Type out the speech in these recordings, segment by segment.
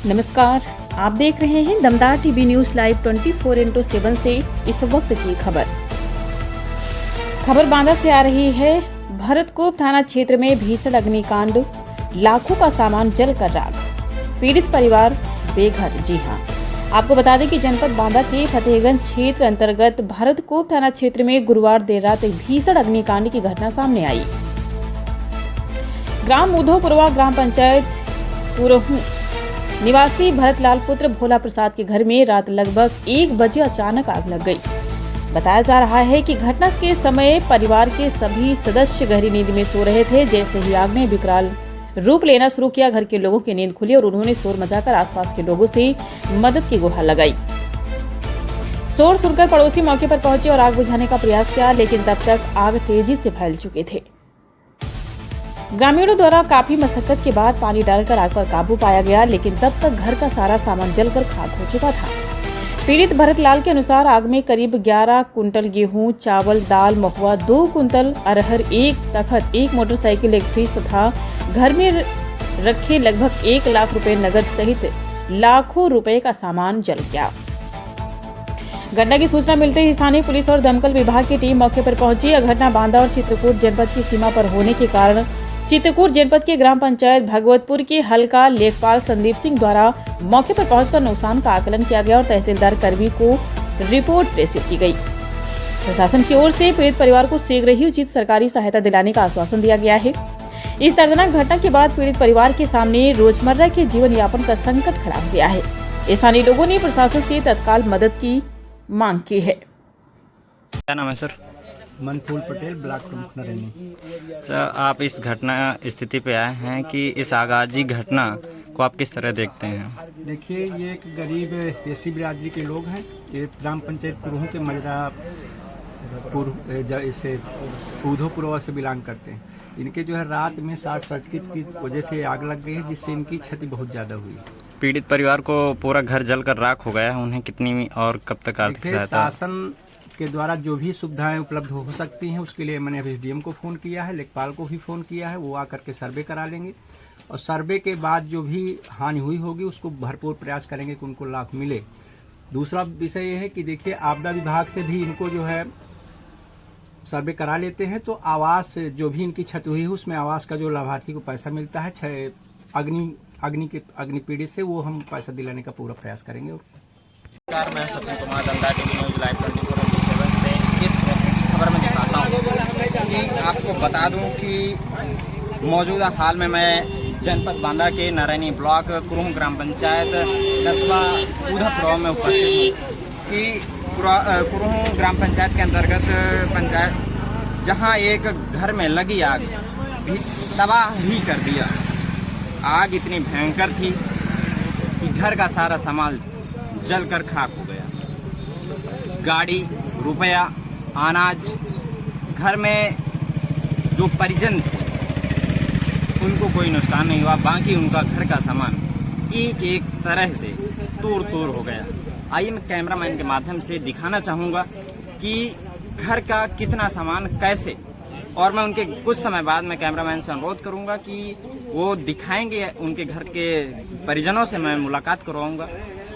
नमस्कार, आप देख रहे हैं दमदार टीवी न्यूज लाइव 24x7 से इस वक्त की खबर बांदा से आ रही है। भरतकूप थाना क्षेत्र में भीषण अग्निकांड, लाखों का सामान जलकर राख, पीड़ित परिवार बेघर। जी हां, आपको बता दें कि जनपद बांदा के फतेहगंज क्षेत्र अंतर्गत भरतकूप थाना क्षेत्र में गुरुवार देर रात एक भीषण अग्निकांड की घटना सामने आई। ग्राम उधोपुरवा ग्राम पंचायत पुरहू निवासी भरतलाल पुत्र भोला प्रसाद के घर में रात लगभग 1 बजे अचानक आग लग गई। बताया जा रहा है कि घटना के समय परिवार के सभी सदस्य गहरी नींद में सो रहे थे। जैसे ही आग ने विकराल रूप लेना शुरू किया, घर के लोगों की नींद खुली और उन्होंने शोर मचाकर आसपास के लोगों से मदद की गुहार लगाई। शोर सुनकर पड़ोसी मौके पर पहुंचे और आग बुझाने का प्रयास किया, लेकिन तब तक आग तेजी से फैल चुके थे। ग्रामीणों द्वारा काफी मशक्कत के बाद पानी डालकर आग पर काबू पाया गया, लेकिन तब तक घर का सारा सामान जलकर खाक हो चुका था। पीड़ित भरतलाल के अनुसार आग में करीब 11 कुंटल गेहूं, चावल, दाल, महुआ, 2 कुंटल अरहर, 1 तखत, 1 मोटरसाइकिल, 1 फ्रिज तथा घर में रखे लगभग 1 लाख रुपए नगद सहित लाखों रुपए का सामान जल गया। घटना की सूचना मिलते ही स्थानीय पुलिस और दमकल विभाग की टीम मौके पर पहुंची। यह घटना बांदा और चित्रकूट जनपद की सीमा पर होने के कारण चित्रकूट जनपद के ग्राम पंचायत भगवतपुर के हल्का लेखपाल संदीप सिंह द्वारा मौके पर पहुंचकर नुकसान का आकलन किया गया और तहसीलदार कर्मी को रिपोर्ट प्रेषित की गई। प्रशासन की ओर से पीड़ित परिवार को शीघ्र ही उचित सरकारी सहायता दिलाने का आश्वासन दिया गया है। इस दर्दनाक घटना के बाद पीड़ित परिवार के सामने रोजमर्रा के जीवन यापन का संकट खड़ा हो गया है। स्थानीय लोगों ने प्रशासन से तत्काल मदद की मांग की है। क्या नाम है सर? मनफूल पटेल, ब्लॉक प्रमुख नरेनी। सर, आप इस घटना स्थिति पे आए हैं कि इस आगाजी घटना को आप किस तरह देखते हैं? देखिए, ये एक गरीब एसी बिरादरी के लोग हैं। ये ग्राम पंचायत पुरहू के मजरा इसे उधोपुरवा से बिलोंग करते हैं। इनके जो है रात में शॉर्ट सर्किट की वजह से आग लग गई है, जिससे इनकी क्षति बहुत ज़्यादा हुई। पीड़ित परिवार को पूरा घर जलकर राख हो गया है, उन्हें कितनी और कब तक आर्थिक सहायता? शासन के द्वारा जो भी सुविधाएं उपलब्ध हो सकती हैं, उसके लिए मैंने एसडीएम को फ़ोन किया है, लेखपाल को भी फ़ोन किया है। वो आकर के सर्वे करा लेंगे और सर्वे के बाद जो भी हानि हुई होगी उसको भरपूर प्रयास करेंगे कि उनको लाभ मिले। दूसरा विषय ये है कि देखिए, आपदा विभाग से भी इनको जो है सर्वे करा लेते हैं तो आवास जो भी इनकी क्षति हुई है उसमें आवास का जो लाभार्थी को पैसा मिलता है अग्नि पीड़ित से, वो हम पैसा दिलाने का पूरा प्रयास करेंगे। नमस्कार, मैं सचिन कुमार, दमदार टीवी न्यूज लाइव 24x7 से इस खबर में दिखाता हूँ कि आपको बता दूं कि मौजूदा हाल में मैं जनपद बांदा के नारायणी ब्लॉक कुरुहू ग्राम पंचायत कस्बा उधोपुरवा में उपस्थित हूँ कि कुरुहू ग्राम पंचायत के अंतर्गत पंचायत जहां एक घर में लगी आग भी तबाह ही कर दिया। आग इतनी भयंकर थी कि घर का सारा सामान जलकर खाक हो गया। गाड़ी, रुपया, अनाज, घर में जो परिजन थे उनको कोई नुकसान नहीं हुआ, बाकी उनका घर का सामान एक एक तरह से तोड़ तोड़ हो गया। आइए मैं कैमरामैन के माध्यम से दिखाना चाहूँगा कि घर का कितना सामान कैसे, और मैं उनके कुछ समय बाद मैं कैमरामैन से अनुरोध करूँगा कि वो दिखाएंगे, उनके घर के परिजनों से मैं मुलाकात करवाऊँगा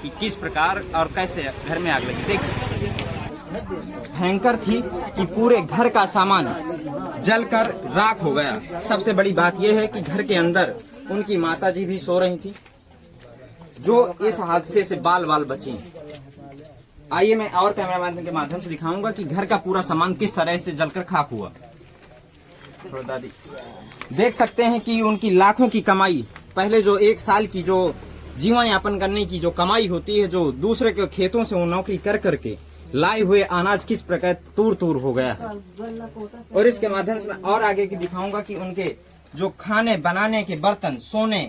कि किस प्रकार और कैसे घर में आग लगी। देखिए, भयंकर थी कि पूरे घर का सामान जलकर राख हो गया। सबसे बड़ी बात यह है कि घर के अंदर उनकी माताजी भी सो रही थी, जो इस हादसे से बाल बाल बची। आइए मैं और कैमरामैन के माध्यम से दिखाऊंगा कि घर का पूरा सामान किस तरह से जलकर खाक हुआ। दादी देख सकते हैं कि उनकी लाखों की कमाई, पहले जो 1 साल की जो जीवन यापन करने की जो कमाई होती है, जो दूसरे के खेतों से वो नौकरी कर करके लाए हुए अनाज किस प्रकार तूर तूर हो गया है। और इसके माध्यम से मैं और आगे की दिखाऊंगा कि उनके जो खाने बनाने के बर्तन, सोने,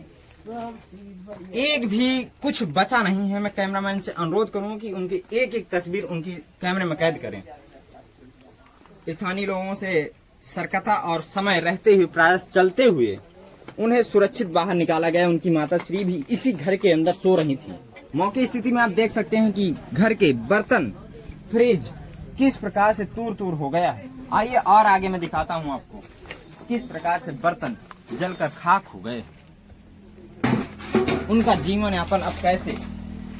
एक भी कुछ बचा नहीं है। मैं कैमरामैन से अनुरोध करूंगा कि उनकी एक एक तस्वीर उनकी कैमरे में कैद करें। स्थानीय लोगों से सर्कता और समय रहते हुए, प्रयास चलते हुए उन्हें सुरक्षित बाहर निकाला गया। उनकी माता श्री भी इसी घर के अंदर सो रही थी। मौके की स्थिति में आप देख सकते हैं कि घर के बर्तन, फ्रिज किस प्रकार से तूर तूर हो गया है। आइए और आगे मैं दिखाता हूं आपको किस प्रकार से बर्तन जलकर खाक हो गए। उनका जीवन यापन अब कैसे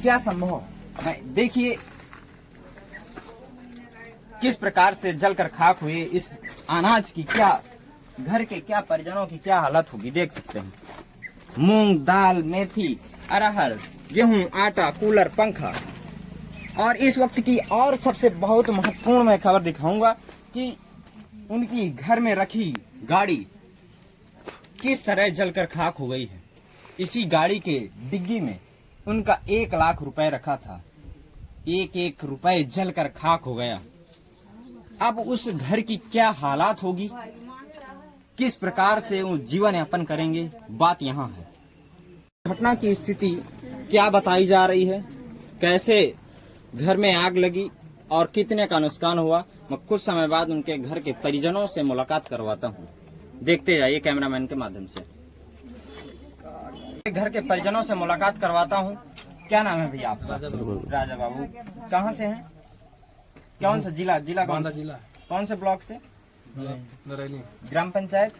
क्या संभव है। देखिए किस प्रकार से जलकर खाक हुए इस अनाज की क्या घर के क्या परिजनों की क्या हालत होगी देख सकते हैं। मूंग, दाल, मेथी, अरहर, गेहूं, आटा, कूलर, पंखा। और इस वक्त की और सबसे बहुत महत्वपूर्ण मैं खबर दिखाऊंगा कि उनकी घर में रखी गाड़ी किस तरह जलकर खाक हो गई है। इसी गाड़ी के डिग्गी में उनका 1 लाख रुपए रखा था, 1-1 रुपए जलकर खाक हो गया। अब उस घर की क्या हालात होगी, किस प्रकार से वो जीवन यापन करेंगे, बात यहाँ है। घटना की स्थिति क्या बताई जा रही है, कैसे घर में आग लगी और कितने का नुकसान हुआ, मैं कुछ समय बाद उनके घर के परिजनों से मुलाकात करवाता हूँ। देखते जाइए कैमरामैन के माध्यम से। घर के परिजनों से मुलाकात करवाता हूँ। क्या नाम है भैया आपका? राजा बाबू। कहाँ से हैं? कौन सा जिला? कौन से ब्लॉक से? ग्राम पंचायत।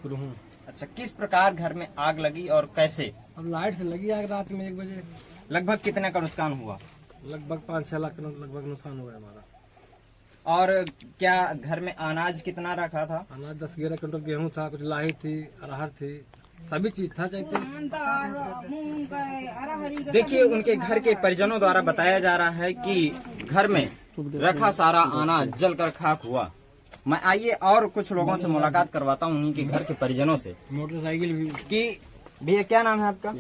अच्छा, किस प्रकार घर में आग लगी और कैसे? अब लाइट से लगी आग रात में 1 बजे। लगभग कितने का नुकसान हुआ? लगभग 5-6 लाख लगभग नुकसान हुआ है हमारा। और क्या घर में अनाज कितना रखा था? अनाज 10-11 क्विंटल गेहूं था, कुछ लाही थी, अरहर थी, सभी चीज था चाहिए। देखिए उनके घर के परिजनों द्वारा बताया जा रहा है कि घर में रखा सारा अनाज जलकर खाक हुआ। मैं आइए और कुछ लोगों से मुलाकात करवाता हूँ, उन्हीं के घर के परिजनों से। मोटरसाइकिल भी कि भैया क्या नाम है आपका?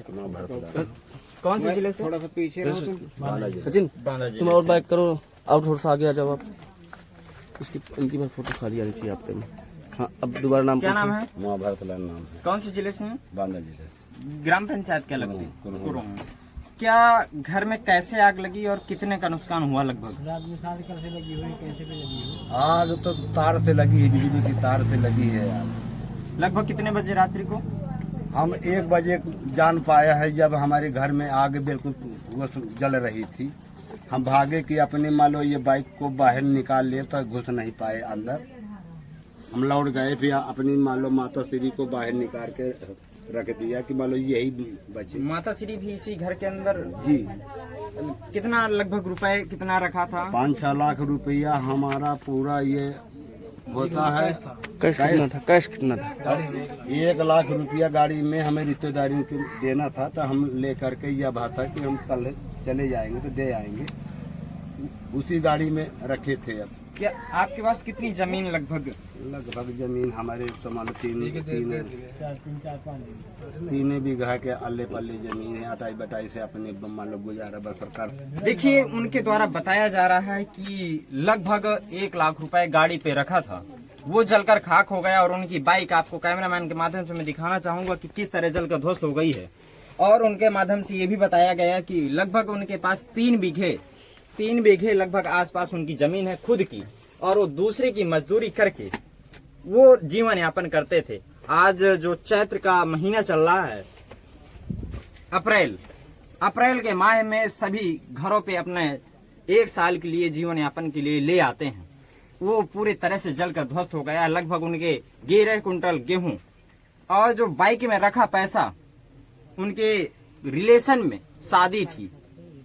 कौन से जिले से? थोड़ा सा पीछे सचिन बालाजी। तुम और बाइक करो, और थोड़ा सा आगे आ जाओ आप। इसकी इनकी बार फोटो खाली आनी चाहिए आपके में। हाँ, अब दोबारा नाम क्या नाम है? महाभारत लाल नाम है। कौन से जिले से हैं? बांदा जिले से। ग्राम पंचायत क्या लगती है? क्या घर में कैसे आग लगी और कितने का नुकसान हुआ लगभग? रात में शादी कैसे लगी हुई, कैसे भी लगी हुई? आग तो तार से लगी है, बिजली की तार से लगी है आग। लगभग कितने बजे रात्रि को? हम 1 बजे जान पाया है जब हमारे घर में आग बिल्कुल वो जल रही थी। हम भागे कि अपने मान लो ये बाइक को बाहर निकाल लिए तो घुस नहीं पाए अंदर। हम लौट गए, फिर अपनी मान लो माता श्री को बाहर निकाल के रख दिया कि मान लो यही बचे। माता श्री भी इसी घर के अंदर? जी। कितना लगभग रुपए कितना रखा था? 5-6 लाख रुपया हमारा पूरा ये होता है। कैश कितना था? कैश कितना था? 1 लाख रुपया गाड़ी में हमें रिश्तेदारियों को देना था, तो हम लेकर के यह बात था कि हम कल चले जाएंगे तो दे आएंगे, उसी गाड़ी में रखे थे। अब क्या आपके पास कितनी जमीन लगभग? लगभग जमीन हमारे मान 3 बीघा के अल्ले पल्ले जमीन है। अटाई बटाई से अपने मान लो गुजारा बसर कर। देखिए उनके द्वारा बताया जा रहा है कि लगभग 1 लाख रुपए गाड़ी पे रखा था, वो जलकर खाक हो गया। और उनकी बाइक आपको कैमरामैन के माध्यम से मैं दिखाना चाहूंगा कि किस तरह जलकर ध्वस्त हो गई है। और उनके माध्यम से ये भी बताया गया कि लगभग उनके पास 3 बीघे लगभग आसपास उनकी जमीन है खुद की, और वो दूसरे की मजदूरी करके वो जीवन यापन करते थे। आज जो चैत्र का महीना चल रहा है, अप्रैल के माह में सभी घरों पे अपने 1 साल के लिए जीवन यापन के लिए ले आते हैं। वो पूरे तरह से जलकर ध्वस्त हो गया। लगभग उनके 11 कुंटल गेहूं और जो बाइक में रखा पैसा, उनके रिलेशन में शादी थी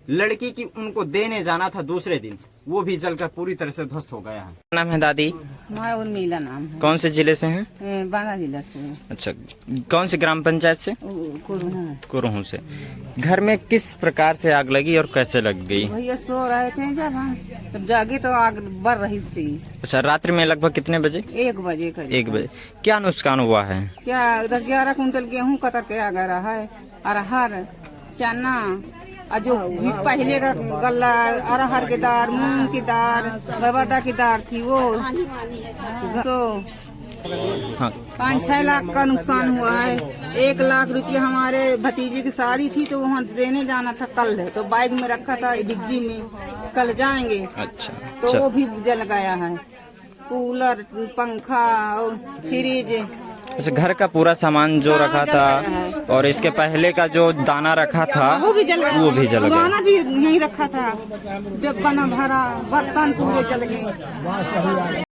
लड़की की, उनको देने जाना था दूसरे दिन, वो भी जलकर पूरी तरह से ध्वस्त हो गया है। नाम है दादी? हमारा उर्मिला नाम है। कौन से जिले से हैं? बांदा जिला से। अच्छा, कौन से ग्राम पंचायत से? कुरुहू से। घर में किस प्रकार से आग लगी और कैसे लग गई? भैया सो रहे थे जब हम, तब जागे तो आग बढ़ रही थी। अच्छा, रात्रि में लगभग कितने बजे? 1 बजे करीब। 1 बजे। क्या नुकसान हुआ है? क्या 10-11 कुंटल गेहूं कतर के आ गया है, अरहर, चना, और जो पहले का गल्ला अरहर की दाल, मूंग की दाल, बरबटा की दाल थी, वो तो 5-6 लाख का नुकसान हुआ है। 1 लाख रुपया हमारे भतीजे की शादी थी तो वहाँ देने जाना था कल, तो बाइक में रखा था डिग्गी में, कल जाएंगे। अच्छा, तो वो भी जल गया है, कूलर, पंखा, फ्रिज। अच्छा, घर का पूरा सामान जो रखा था और इसके पहले का जो दाना रखा था वो भी जल गया। वो भी जल गया। पुराना भी यहीं रखा था, जब बना भरा बर्तन पूरे जल गए।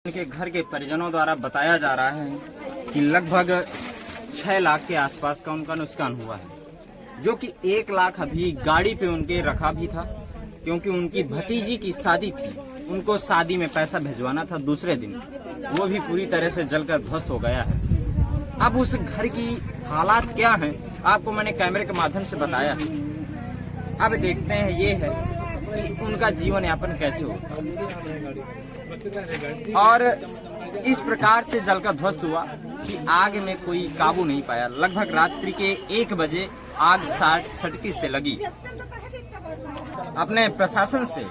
उनके घर के परिजनों द्वारा बताया जा रहा है कि लगभग 6 लाख के आसपास का उनका नुकसान हुआ है। जो कि 1 लाख अभी गाड़ी पे उनके रखा भी था, क्योंकि उनकी भतीजी की शादी थी। उनको शादी में पैसा भिजवाना था दूसरे दिन, वो भी पूरी तरह से जलकर ध्वस्त हो गया है। अब उस घर की हालात क्या हैं आपको मैंने कैमरे के माध्यम से बताया। अब देखते हैं ये है कि उनका जीवन यापन कैसे होगा। और इस प्रकार से जलकर ध्वस्त हुआ कि आग में कोई काबू नहीं पाया। लगभग रात्रि के 1 बजे आग सटकी से लगी। अपने प्रशासन से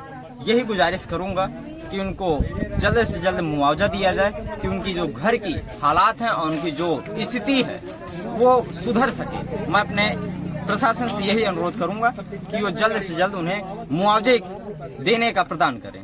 यही गुजारिश करूंगा कि उनको जल्द से जल्द मुआवजा दिया जाए, कि उनकी जो घर की हालात हैं और उनकी जो स्थिति है वो सुधर सके। मैं अपने प्रशासन से यही अनुरोध करूंगा कि वो जल्द से जल्द उन्हें मुआवजे देने का प्रदान करें।